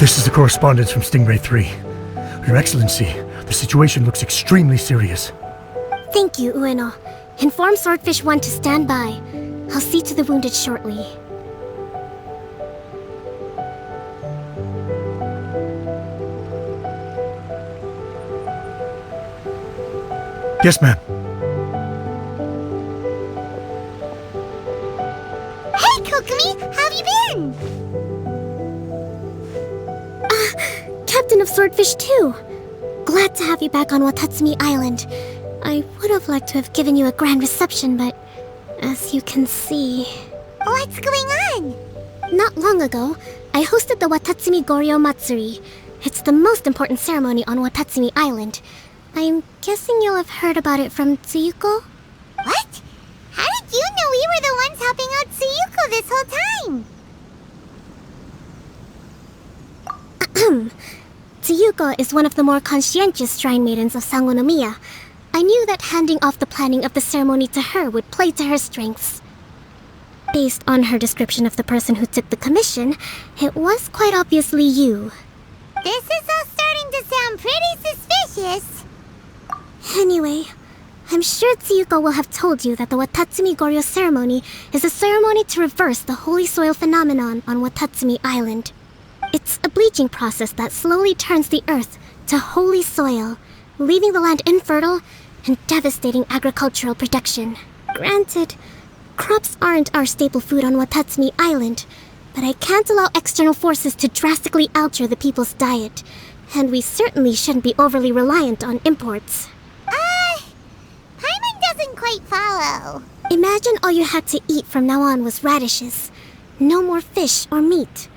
This is the correspondence from Stingray 3. Your Excellency, the situation looks extremely serious. Thank you, Ueno. Inform Swordfish 1 to stand by. I'll see to the wounded shortly. Yes, ma'am. Hey, Kokomi! How have you been? Captain of Swordfish 2. Glad to have you back on Watatsumi Island. I would have liked to have given you a grand reception, but as you can see... What's going on? Not long ago, I hosted the Watatsumi Goryo Matsuri. It's the most important ceremony on Watatsumi Island. I'm guessing you'll have heard about it from Tsuyuko? What? How did you know we were the ones helping out Tsuyuko this whole time? Tsuyuko is one of the more conscientious shrine maidens of Sangonomiya. I knew that handing off the planning of the ceremony to her would play to her strengths. Based on her description of the person who took the commission, it was quite obviously you. This is all starting to sound pretty suspicious. Anyway, I'm sure Tsuyuko will have told you that the Watatsumi Goryo ceremony is a ceremony to reverse the holy soil phenomenon on Watatsumi Island. It's a bleaching process that slowly turns the earth to holy soil, leaving the land infertile and devastating agricultural production. Granted, crops aren't our staple food on Watatsumi Island, but I can't allow external forces to drastically alter the people's diet, and we certainly shouldn't be overly reliant on imports. Paimon doesn't quite follow. Imagine all you had to eat from now on was radishes. No more fish or meat.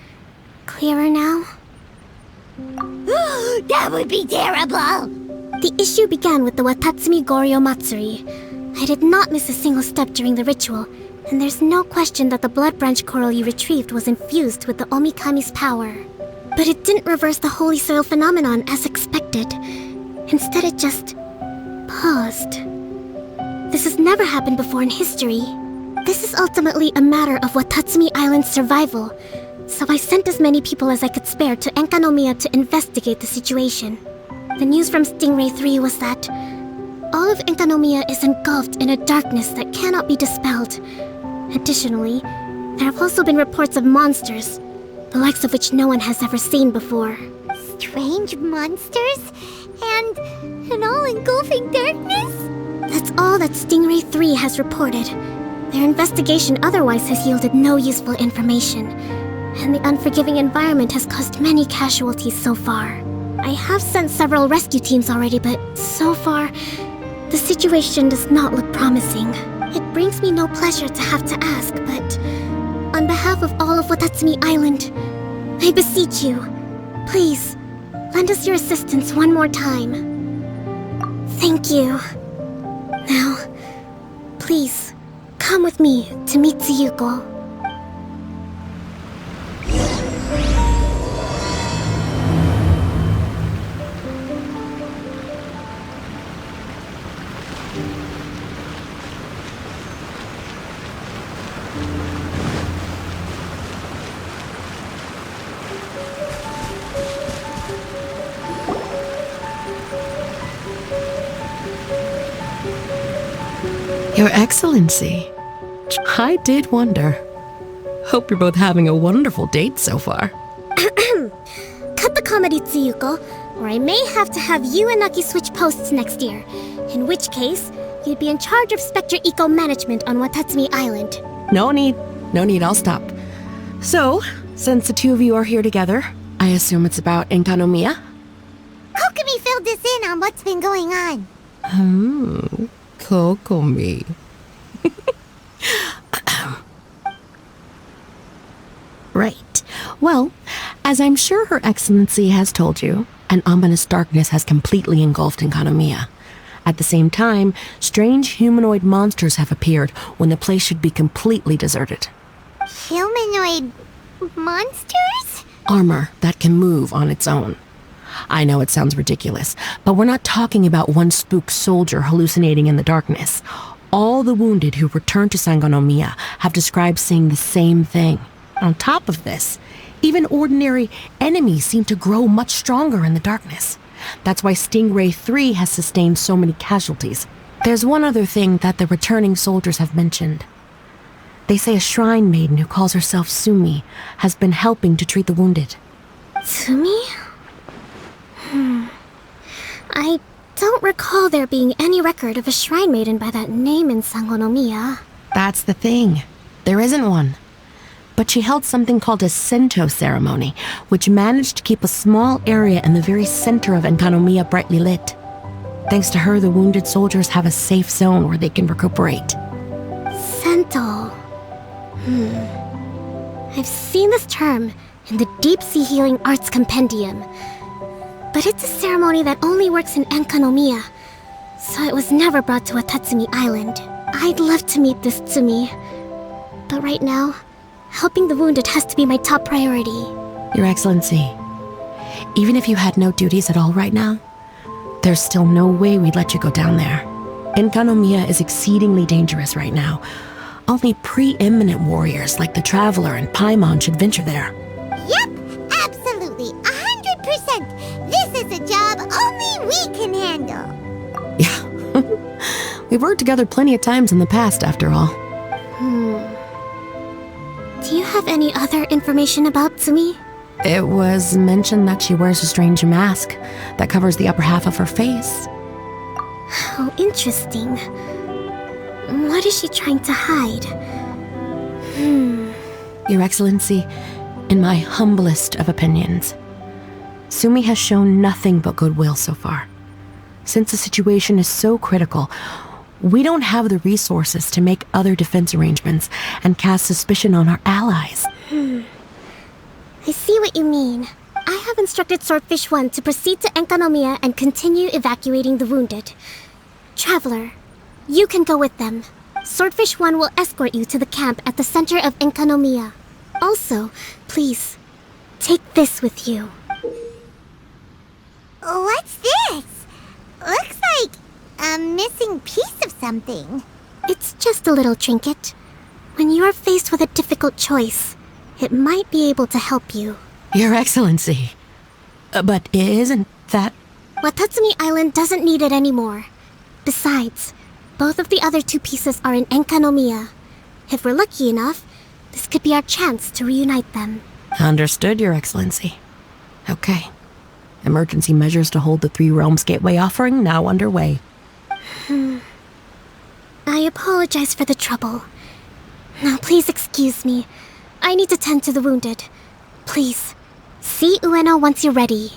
Clearer now? That would be terrible! The issue began with the Watatsumi Goryo Matsuri. I did not miss a single step during the ritual, and there's no question that the blood branch coral you retrieved was infused with the Omikami's power. But it didn't reverse the holy soil phenomenon as expected. Instead, it just... paused. This has never happened before in history. This is ultimately a matter of Watatsumi Island's survival, so I sent as many people as I could spare to Enkanomiya to investigate the situation. The news from Stingray 3 was that all of Enkanomiya is engulfed in a darkness that cannot be dispelled. Additionally, there have also been reports of monsters, the likes of which no one has ever seen before. Strange monsters? And an all-engulfing darkness? That's all that Stingray 3 has reported. Their investigation otherwise has yielded no useful information, and the unforgiving environment has caused many casualties so far. I have sent several rescue teams already, but so far, the situation does not look promising. It brings me no pleasure to have to ask, but on behalf of all of Watatsumi Island, I beseech you, please, lend us your assistance one more time. Thank you. Now, please, come with me to meet Tsuyuko. Your Excellency, I did wonder. Hope you're both having a wonderful date so far. Cut the comedy, Tsuyuko, or I may have to have you and Naki switch posts next year. In which case, you'd be in charge of Spectre Eco Management on Watatsumi Island. No need, I'll stop. So, since the two of you are here together, I assume it's about Enkanomiya? Kokomi filled us in on what's been going on. Kokomi. Right. Well, as I'm sure Her Excellency has told you, an ominous darkness has completely engulfed Enkanomiya. At the same time, strange humanoid monsters have appeared when the place should be completely deserted. Humanoid monsters? Armor that can move on its own. I know it sounds ridiculous, but we're not talking about one spook soldier hallucinating in the darkness. All the wounded who returned to Sangonomiya have described seeing the same thing. On top of this, Even ordinary enemies seem to grow much stronger in the darkness. That's why Stingray 3 has sustained so many casualties. There's one other thing that the returning soldiers have mentioned. They say a shrine maiden who calls herself Sumi has been helping to treat the wounded. Tsumi? I don't recall there being any record of a shrine maiden by that name in Sangonomiya. That's the thing. There isn't one. But she held something called a Sento ceremony, which managed to keep a small area in the very center of Enkanomiya brightly lit. Thanks to her, the wounded soldiers have a safe zone where they can recuperate. Sento. I've seen this term in the Deep Sea Healing Arts Compendium. But it's a ceremony that only works in Enkanomiya, so it was never brought to Watatsumi Island. I'd love to meet this Tsumi, but right now, helping the wounded has to be my top priority. Your Excellency, even if you had no duties at all right now, there's still no way we'd let you go down there. Enkanomiya is exceedingly dangerous right now. Only preeminent warriors like the Traveler and Paimon should venture there. Yep, absolutely, 100%. This is a job only we can handle. Yeah. We've worked together plenty of times in the past, after all. Do you have any other information about Tsumi? It was mentioned that she wears a strange mask that covers the upper half of her face. How interesting. What is she trying to hide? Your Excellency, in my humblest of opinions, Sumi has shown nothing but goodwill so far. Since the situation is so critical, we don't have the resources to make other defense arrangements and cast suspicion on our allies. I see what you mean. I have instructed Swordfish 1 to proceed to Enkanomiya and continue evacuating the wounded. Traveler, you can go with them. Swordfish 1 will escort you to the camp at the center of Enkanomiya. Also, please, take this with you. What's this? Looks like a missing piece of something. It's just a little trinket. When you are faced with a difficult choice, it might be able to help you. Your Excellency. But isn't that... Watatsumi Island doesn't need it anymore. Besides, both of the other two pieces are in Enkanomiya. If we're lucky enough, this could be our chance to reunite them. Understood, Your Excellency. Okay. Emergency measures to hold the Three Realms Gateway offering now underway. I apologize for the trouble. Now please excuse me. I need to tend to the wounded. Please, see Ueno once you're ready.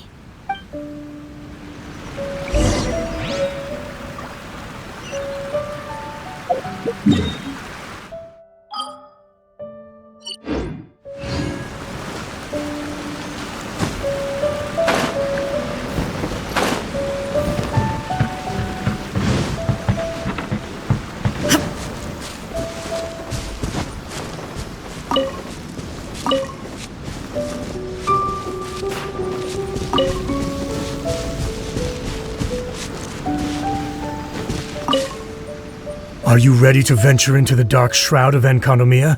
Are you ready to venture into the dark shroud of Enkanomiya?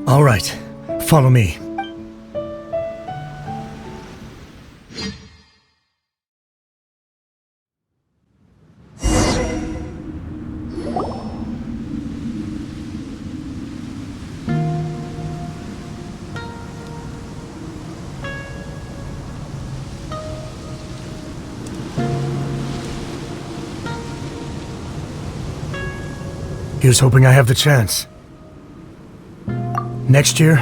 All right, follow me. Here's hoping I have the chance. Next year,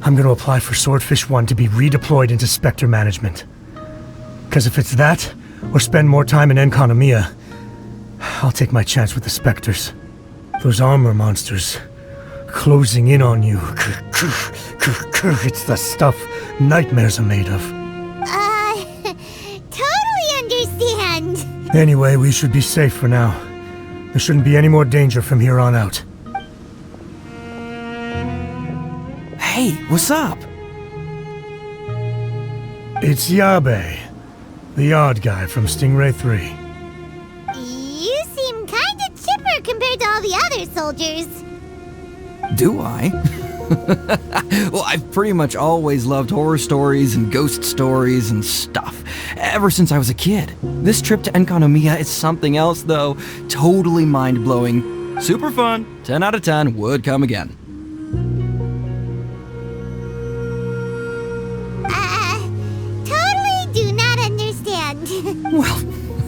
I'm gonna apply for Swordfish 1 to be redeployed into Spectre management. Cause if it's that, or spend more time in Enkanomiya, I'll take my chance with the Spectres. Those armor monsters, closing in on you. It's the stuff nightmares are made of. Totally understand. Anyway, we should be safe for now. There shouldn't be any more danger from here on out. Hey, what's up? It's Yabe, the odd guy from Stingray 3. You seem kinda chipper compared to all the other soldiers. Do I? Well, I've pretty much always loved horror stories and ghost stories and stuff, ever since I was a kid. This trip to Enkanomiya is something else, though. Totally mind-blowing. Super fun. 10 out of 10 would come again. Totally do not understand. Well,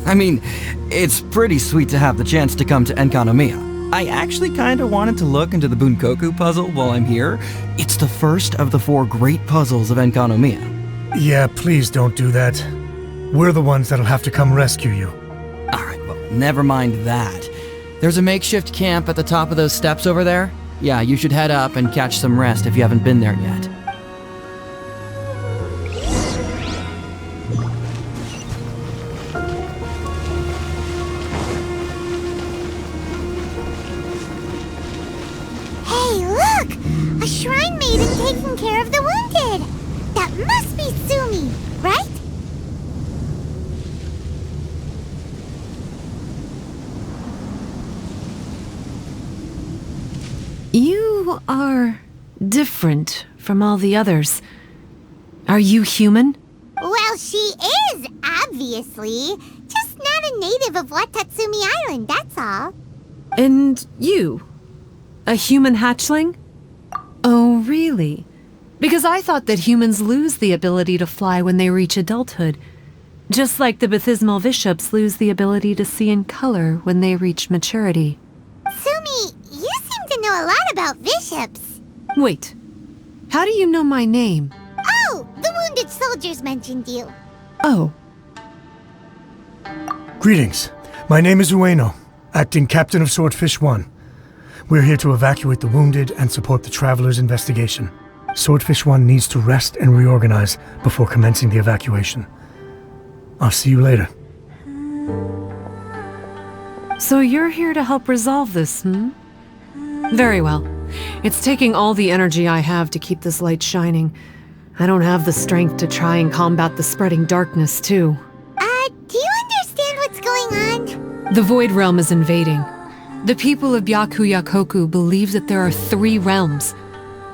I mean, it's pretty sweet to have the chance to come to Enkanomiya. I actually kinda wanted to look into the Bunkoku puzzle while I'm here. It's the first of the 4 great puzzles of Enkanomiya. Yeah, please don't do that. We're the ones that'll have to come rescue you. Alright, well, never mind that. There's a makeshift camp at the top of those steps over there. Yeah, you should head up and catch some rest if you haven't been there yet. Hey, look! A shrine maiden taking care of the wounded! That must be Sumi, right? You are different from all the others. Are you human? Well, she is, obviously. Just not a native of Watatsumi Island, that's all. And you? A human hatchling? Oh, really? Because I thought that humans lose the ability to fly when they reach adulthood. Just like the baptismal bishops lose the ability to see in color when they reach maturity. Sumi, you seem to know a lot about bishops. Wait, how do you know my name? Oh, the wounded soldiers mentioned you. Oh, Greetings. My name is Ueno, acting captain of Swordfish 1. We're here to evacuate the wounded and support the traveler's investigation. Swordfish 1 needs to rest and reorganize before commencing the evacuation. I'll see you later. so you're here to help resolve this, hmm? Very well. It's taking all the energy I have to keep this light shining. I don't have the strength to try and combat the spreading darkness, too. Do you understand what's going on? The Void Realm is invading. The people of Byakuyakoku believe that there are 3 realms.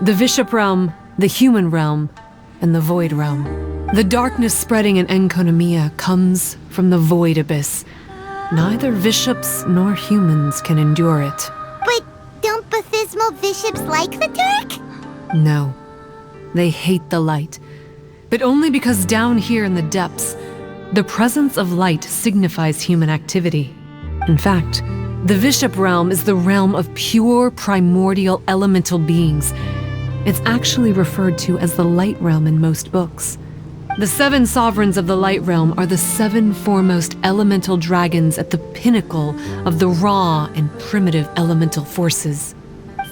The Bishop Realm, the Human Realm, and the Void Realm. The darkness spreading in Enkanomiya comes from the Void Abyss. Neither bishops nor humans can endure it. But don't baptismal bishops like the dark? No. They hate the light. But only because down here in the depths, the presence of light signifies human activity. In fact, the Bishop Realm is the realm of pure primordial elemental beings. It's actually referred to as the Light Realm in most books. The 7 sovereigns of the Light Realm are the 7 foremost elemental dragons at the pinnacle of the raw and primitive elemental forces.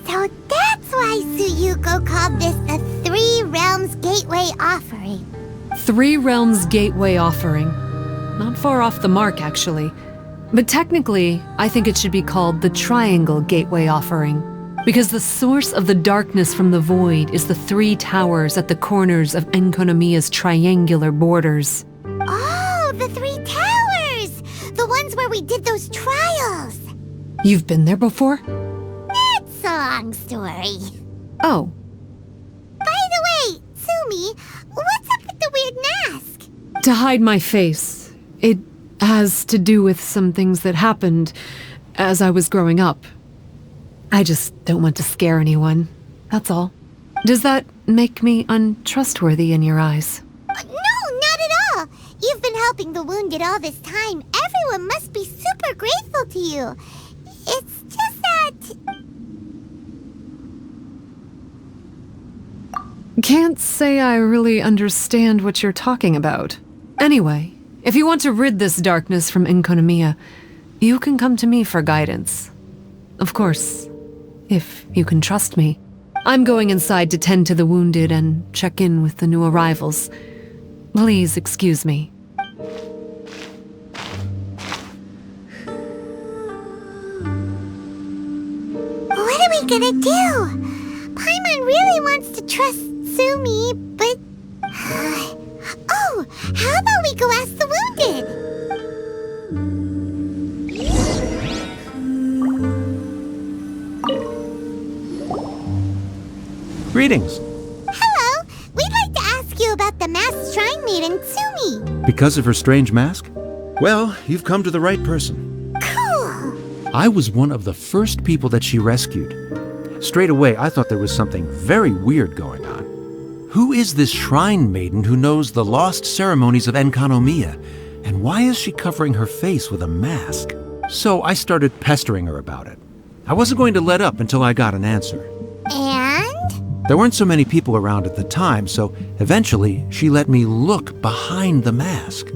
So that's why Tsuyuko called this the 3 Realms Gateway Offering. 3 Realms Gateway Offering. Not far off the mark, actually. But technically, I think it should be called the Triangle Gateway Offering. Because the source of the darkness from the void is the 3 towers at the corners of Enkanomiya's triangular borders. Oh, the 3 towers! The ones where we did those trials! You've been there before? It's a long story. Oh, By the way, Sumi, what's up with the weird mask? to hide my face. It has to do with some things that happened as I was growing up. I just don't want to scare anyone. That's all. Does that make me untrustworthy in your eyes? No, not at all. You've been helping the wounded all this time. Everyone must be super grateful to you. It's just that... Can't say I really understand what you're talking about. Anyway, if you want to rid this darkness from Enkanomiya, you can come to me for guidance. Of course, if you can trust me. I'm going inside to tend to the wounded and check in with the new arrivals. Please excuse me. What are we gonna do? Paimon really wants to trust Sumi, but... Oh, how about we go ask the wounded? Greetings. Hello! We'd like to ask you about the masked shrine maiden, Tsumi. Because of her strange mask? Well, you've come to the right person. Cool! I was one of the first people that she rescued. Straight away, I thought there was something very weird going on. Who is this shrine maiden who knows the lost ceremonies of Enkanomiya? And why is she covering her face with a mask? So I started pestering her about it. I wasn't going to let up until I got an answer. And? There weren't so many people around at the time, so eventually she let me look behind the mask.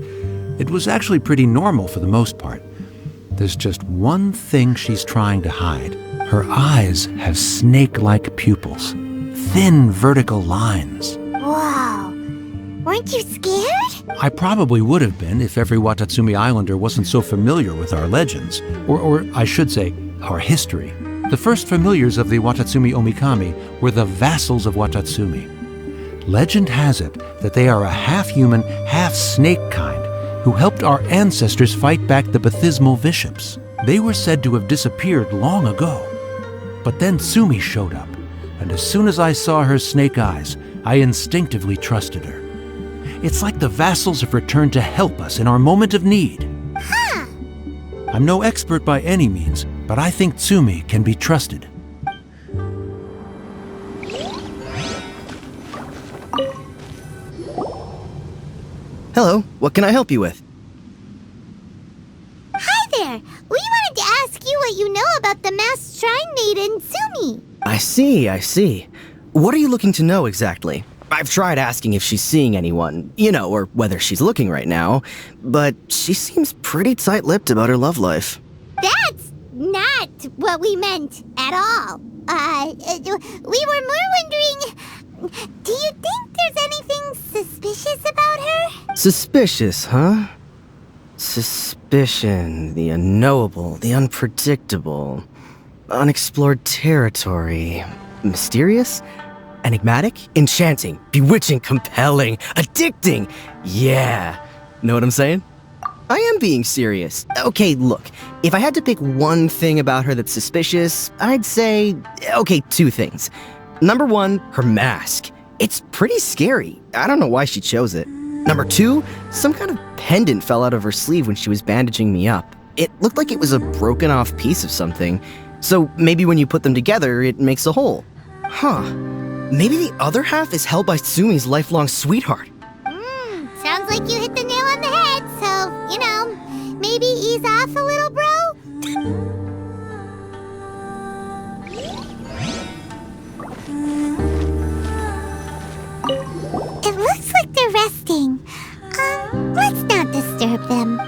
It was actually pretty normal for the most part. There's just one thing she's trying to hide. Her eyes have snake-like pupils, thin vertical lines. Whoa! Weren't you scared? I probably would have been if every Watatsumi Islander wasn't so familiar with our legends, or I should say, our history. The first familiars of the Watatsumi Omikami were the vassals of Watatsumi. Legend has it that they are a half-human, half-snake kind who helped our ancestors fight back the Bathismal Bishops. They were said to have disappeared long ago. But then Tsumi showed up, and as soon as I saw her snake eyes, I instinctively trusted her. It's like the vassals have returned to help us in our moment of need. Huh! I'm no expert by any means, but I think Tsumi can be trusted. Hello, what can I help you with? Hi there! We wanted to ask you what you know about the masked shrine maiden, Tsumi. I see. What are you looking to know exactly? I've tried asking if she's seeing anyone, or whether she's looking right now, but she seems pretty tight-lipped about her love life. That's not what we meant at all. We were more wondering, do you think there's anything suspicious about her? Suspicious, huh? Suspicion, the unknowable, the unpredictable, unexplored territory. Mysterious? Enigmatic? Enchanting? Bewitching? Compelling? Addicting? Yeah. Know what I'm saying? I am being serious. Okay, look. If I had to pick one thing about her that's suspicious, I'd say, two things. Number one, her mask. It's pretty scary. I don't know why she chose it. Number two, some kind of pendant fell out of her sleeve when she was bandaging me up. It looked like it was a broken off piece of something. So maybe when you put them together, it makes a whole. Huh. Maybe the other half is held by Tsumi's lifelong sweetheart. Sounds like you hit the nail on the head, so, maybe ease off a little, bro? It looks like they're resting. Let's not disturb them.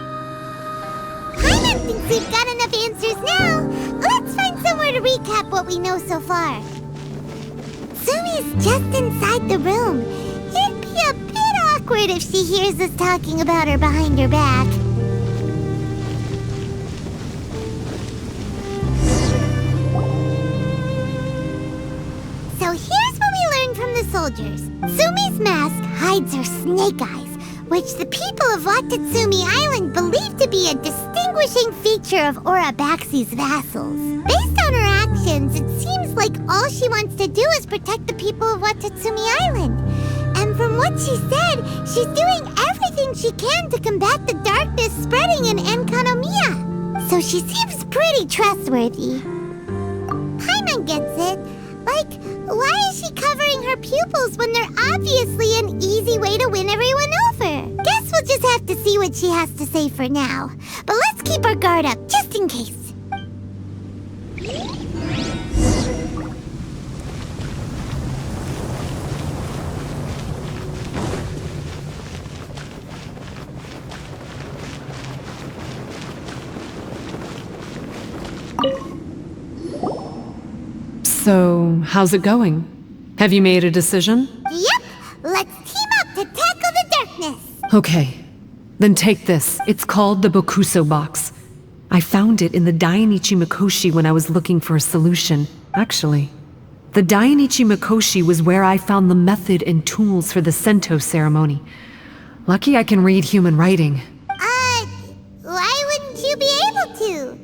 Paimon thinks we've got enough answers now. Let's find somewhere to recap what we know so far. Tsumi's just inside the room. It'd be a bit awkward if she hears us talking about her behind her back. So here's what we learned from the soldiers. Tsumi's mask hides her snake eyes, which the people of Watatsumi Island believe to be a distinguishing feature of Orabaxi's vassals. Based on her actions, it seems like all she wants to do is protect the people of Watatsumi Island. And from what she said, she's doing everything she can to combat the darkness spreading in Enkanomiya. So she seems pretty trustworthy. Paimon gets it. Why is she covering her pupils when they're obviously an easy way to win everyone over? Guess we'll just have to see what she has to say for now. But let's keep our guard up, just in case. So, how's it going? Have you made a decision? Yep, let's team up to tackle the darkness. Okay, then take this. It's called the Bokuso box. I found it in the Dainichi Mikoshi when I was looking for a solution. Actually, the Dainichi Mikoshi was where I found the method and tools for the Sento ceremony. Lucky I can read human writing. Why wouldn't you be able to?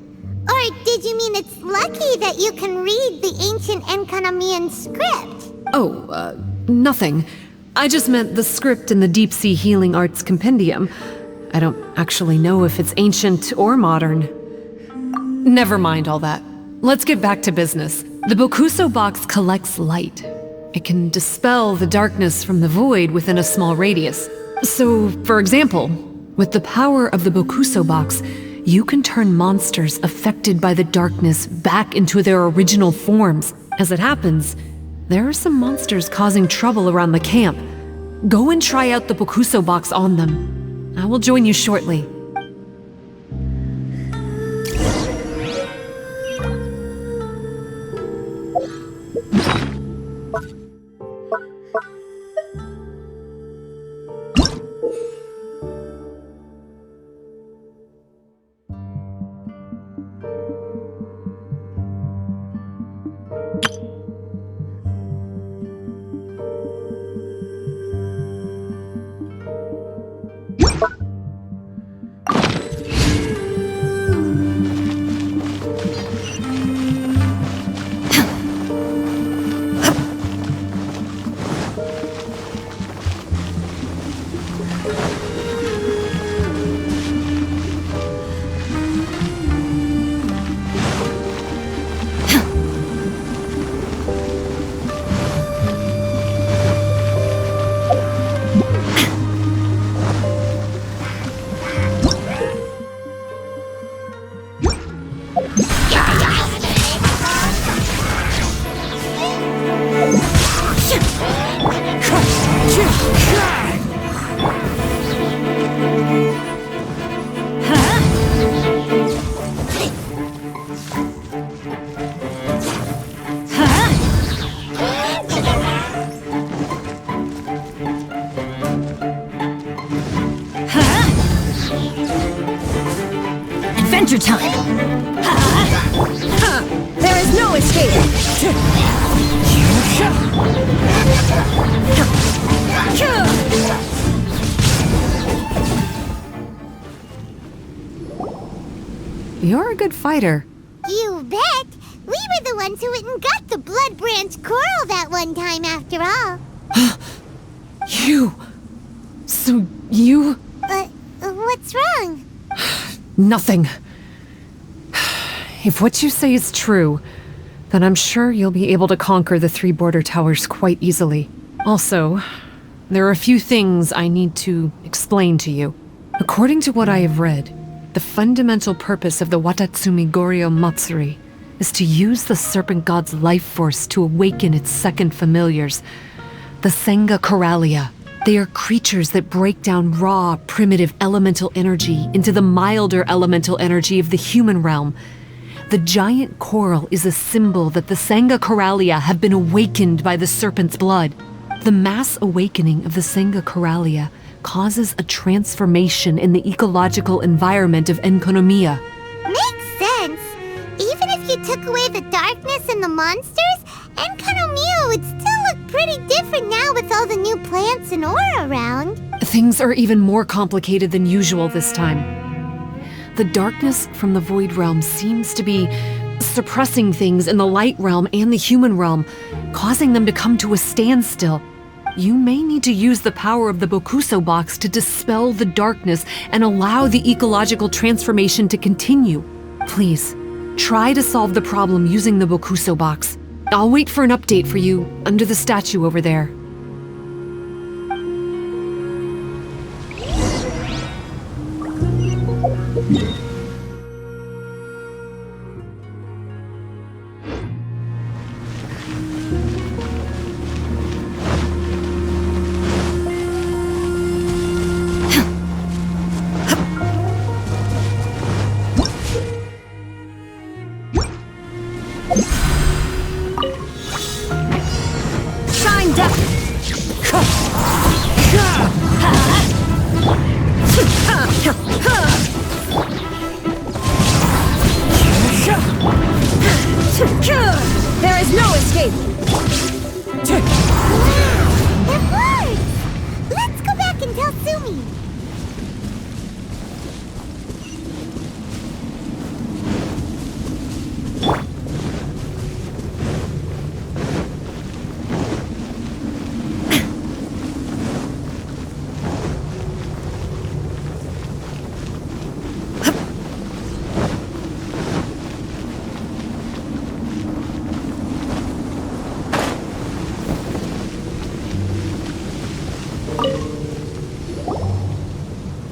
Or did you mean it's lucky that you can read the ancient Enkanomian script? Nothing. I just meant the script in the Deep Sea Healing Arts Compendium. I don't actually know if it's ancient or modern. Never mind all that. Let's get back to business. The Bokuso box collects light. It can dispel the darkness from the void within a small radius. So, for example, with the power of the Bokuso box, you can turn monsters affected by the darkness back into their original forms. As it happens, there are some monsters causing trouble around the camp. Go and try out the Bokuso box on them. I will join you shortly. Adventure time! There is no escape! You're a good fighter. You bet! We were the ones who went and got the Blood Branch Coral that one time after all. You... So you... What's wrong? Nothing. If what you say is true, then I'm sure you'll be able to conquer the 3 border towers quite easily. Also, there are a few things I need to explain to you. According to what I have read, the fundamental purpose of the Watatsumi Goryo Matsuri is to use the serpent god's life force to awaken its second familiars, the Senga Coralia. They are creatures that break down raw, primitive elemental energy into the milder elemental energy of the human realm. The giant coral is a symbol that the Senga Coralia have been awakened by the serpent's blood. The mass awakening of the Senga Coralia causes a transformation in the ecological environment of Enkonomiya. Makes sense. Even if you took away the darkness and the monsters, Enkonomiya would still look pretty different now with all the new plants and aura around. Things are even more complicated than usual this time. The darkness from the Void Realm seems to be suppressing things in the Light Realm and the human realm, causing them to come to a standstill. You may need to use the power of the Bokuso box to dispel the darkness and allow the ecological transformation to continue. Please, try to solve the problem using the Bokuso box. I'll wait for an update for you under the statue over there. There is no escape! It works! Let's go back and tell Sumi.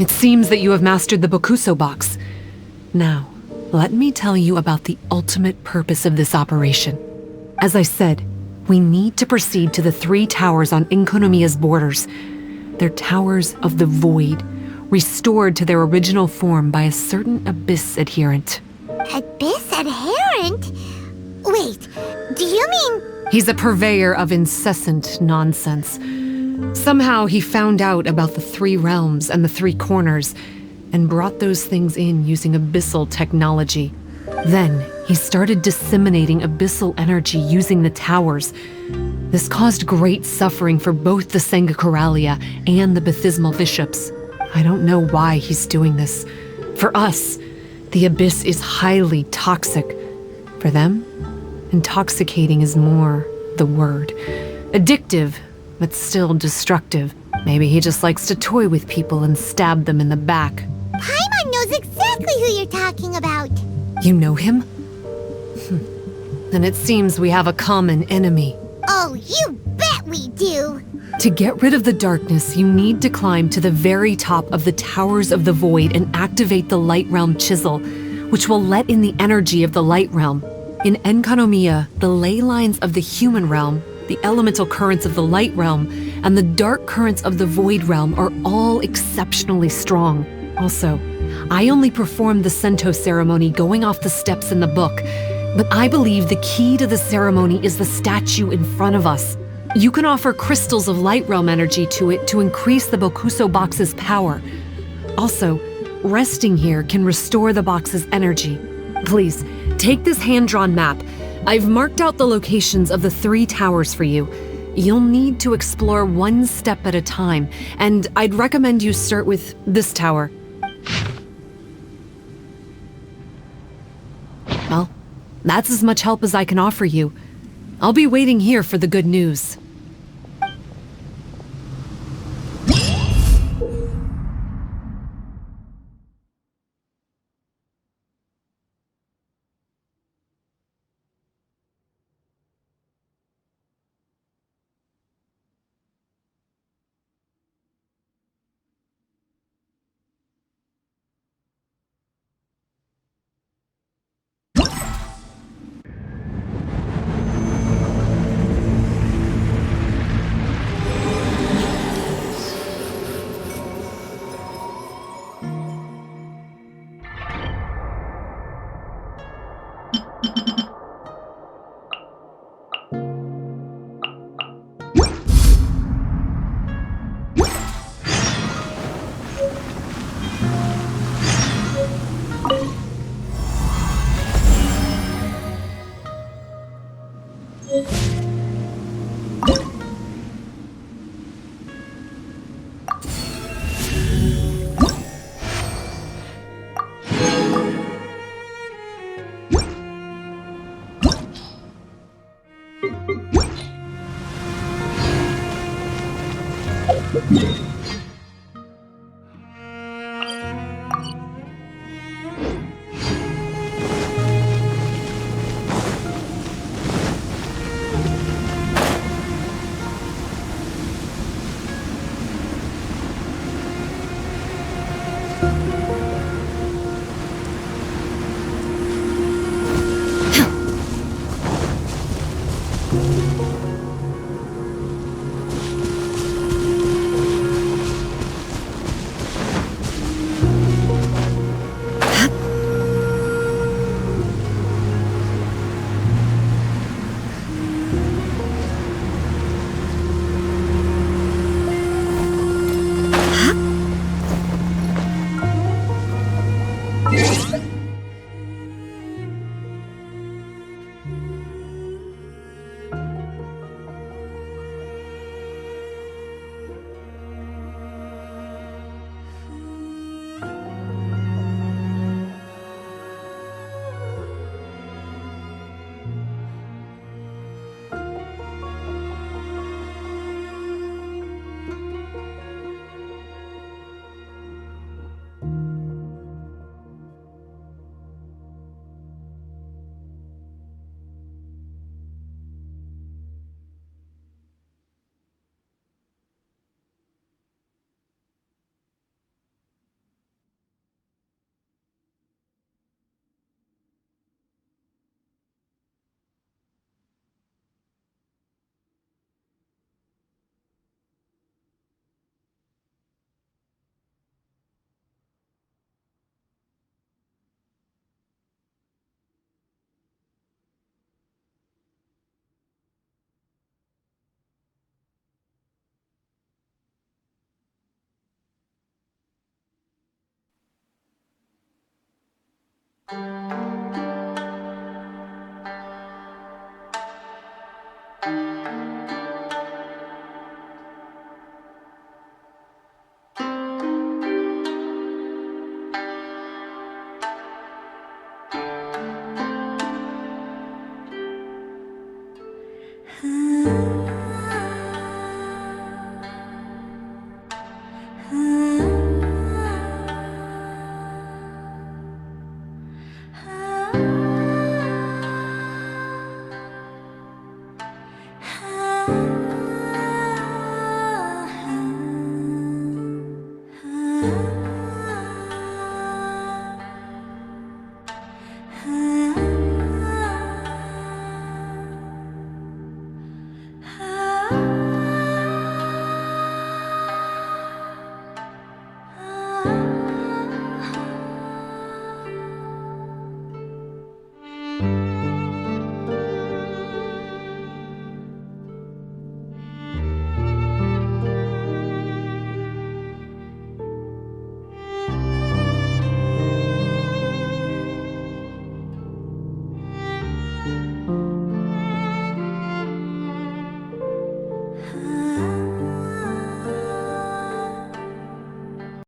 It seems that you have mastered the Bokuso box. Now, let me tell you about the ultimate purpose of this operation. As I said, we need to proceed to the 3 towers on Enkonomiya's borders. They're towers of the void, restored to their original form by a certain Abyss adherent. Abyss adherent? Wait, do you mean... He's a purveyor of incessant nonsense. Somehow he found out about the 3 realms and the 3 corners, and brought those things in using abyssal technology. Then he started disseminating abyssal energy using the towers. This caused great suffering for both the Sangakaralia and the Bathismal bishops. I don't know why he's doing this. For us, the abyss is highly toxic. For them, intoxicating is more the word. Addictive, but still destructive. Maybe he just likes to toy with people and stab them in the back. Paimon knows exactly who you're talking about. You know him? Then it seems we have a common enemy. Oh, you bet we do. To get rid of the darkness, you need to climb to the very top of the Towers of the Void and activate the Light Realm Chisel, which will let in the energy of the Light Realm. In Enkonomiya, the ley lines of the human realm, the elemental currents of the Light Realm, and the dark currents of the Void Realm are all exceptionally strong. Also, I only performed the Sento ceremony going off the steps in the book, but I believe the key to the ceremony is the statue in front of us. You can offer crystals of Light Realm energy to it to increase the Bokuso box's power. Also, resting here can restore the box's energy. Please, take this hand-drawn map. I've marked out the locations of the 3 towers for you. You'll need to explore one step at a time, and I'd recommend you start with this tower. Well, that's as much help as I can offer you. I'll be waiting here for the good news. Yeah.